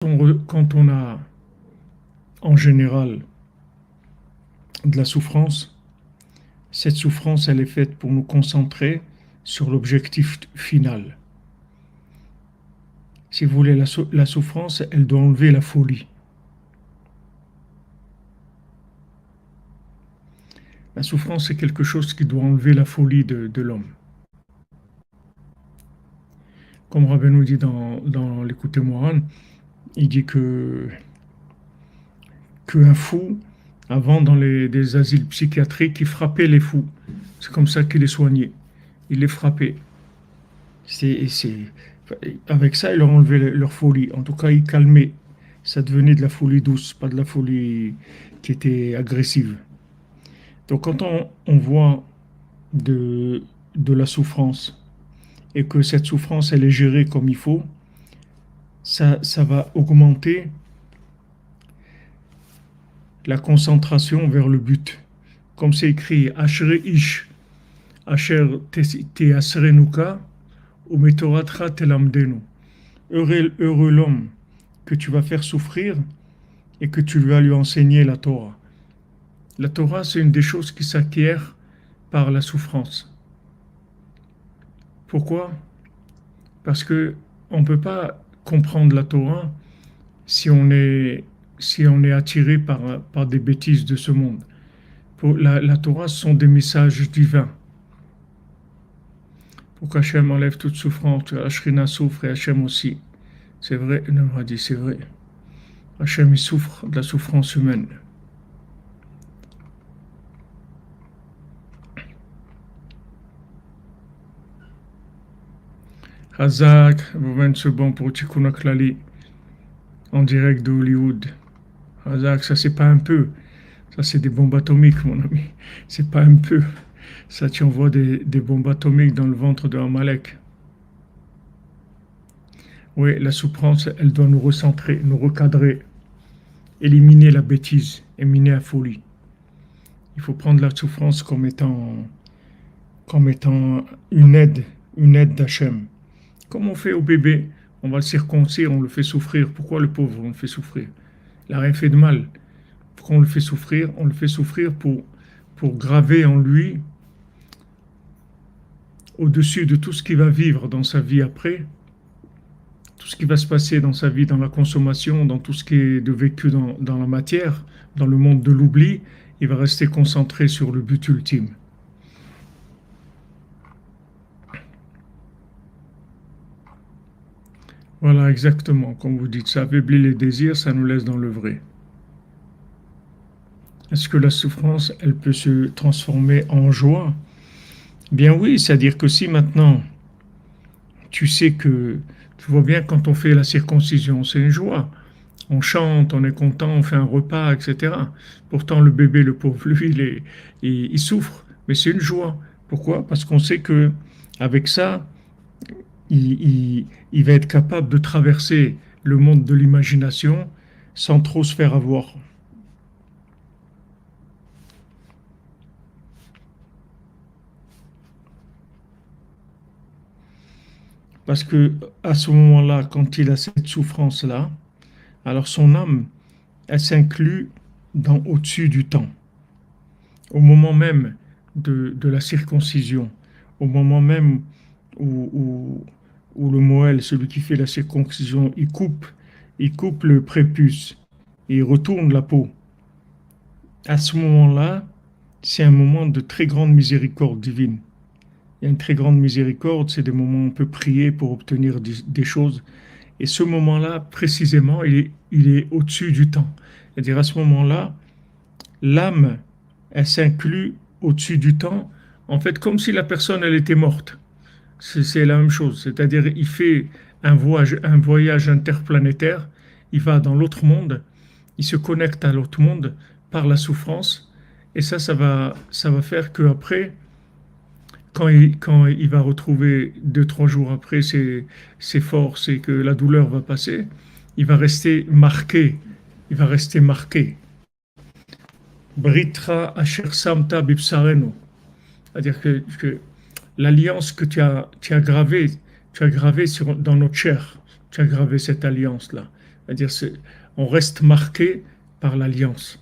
Quand on a en général de la souffrance, cette souffrance, elle est faite pour nous concentrer sur l'objectif final. Si vous voulez, la souffrance, elle doit enlever la folie. La souffrance, c'est quelque chose qui doit enlever la folie de l'homme. Comme Rabbi nous dit dans l'Écoutez Moran, il dit qu'un fou, avant dans des asiles psychiatriques, il frappait les fous. C'est comme ça qu'il les soignait. Il les frappait. C'est, c'est, Avec ça, il leur enlevait leur folie. En tout cas, il calmait. Ça devenait de la folie douce, pas de la folie qui était agressive. Donc quand on voit de, de la souffrance et que cette souffrance, elle est gérée comme il faut, ça va augmenter la concentration vers le but. Comme c'est écrit, Asher ish, Asher te asrenuka, ou metoratra telamdenu. Heureux l'homme que tu vas faire souffrir et que tu vas lui enseigner la Torah. La Torah, c'est une des choses qui s'acquiert par la souffrance. Pourquoi? Parce que on ne peut pas comprendre la Torah si on est attiré par des bêtises de ce monde. Pour la Torah, ce sont des messages divins. Pour qu'Hachem enlève toute souffrance, Ashrina souffre et Hachem aussi. C'est vrai, il a dit, c'est vrai. Hachem, il souffre de la souffrance humaine. Hazak, Boven Sebon pour Tikkun HaKlali, en direct de Hollywood. Hazak, ça c'est pas un peu. Ça c'est des bombes atomiques, mon ami. C'est pas un peu. Ça, tu envoies des bombes atomiques dans le ventre de Amalek. Oui, la souffrance, elle doit nous recentrer, nous recadrer, éliminer la bêtise, éliminer la folie. Il faut prendre la souffrance comme étant une aide d'Hachem. Comme on fait au bébé, on va le circoncire, on le fait souffrir. Pourquoi le pauvre, on le fait souffrir? Il n'a rien fait de mal. Pourquoi on le fait souffrir? On le fait souffrir pour graver en lui, au-dessus de tout ce qu'il va vivre dans sa vie après, tout ce qui va se passer dans sa vie, dans la consommation, dans tout ce qui est de vécu dans la matière, dans le monde de l'oubli, il va rester concentré sur le but ultime. Voilà, exactement. Comme vous dites, ça affaiblit les désirs, ça nous laisse dans le vrai. Est-ce que la souffrance, elle peut se transformer en joie? Bien oui, c'est-à-dire que si maintenant, tu sais que, tu vois bien quand on fait la circoncision, c'est une joie. On chante, on est content, on fait un repas, etc. Pourtant, le bébé, le pauvre, lui, il souffre, mais c'est une joie. Pourquoi? Parce qu'on sait que avec ça, il va être capable de traverser le monde de l'imagination sans trop se faire avoir. Parce que à ce moment-là, quand il a cette souffrance-là, alors son âme, elle s'inclut dans au-dessus du temps. Au moment même de la circoncision, au moment même où le Moël, celui qui fait la circoncision, il coupe le prépuce et il retourne la peau. À ce moment-là, c'est un moment de très grande miséricorde divine. Il y a une très grande miséricorde, c'est des moments où on peut prier pour obtenir des choses. Et ce moment-là, précisément, il est au-dessus du temps. C'est-à-dire à ce moment-là, l'âme, elle s'inclut au-dessus du temps, en fait, comme si la personne, elle était morte. C'est la même chose. C'est-à-dire, il fait un voyage interplanétaire, il va dans l'autre monde, il se connecte à l'autre monde par la souffrance, et ça va faire qu'après, quand il va retrouver 2, 3 jours après ses forces et que la douleur va passer, il va rester marqué. Il va rester marqué. Britra asher samta bipsarenu. C'est-à-dire que l'alliance que tu as gravée dans notre chair, tu as gravé cette alliance-là. C'est-à-dire, on reste marqué par l'alliance.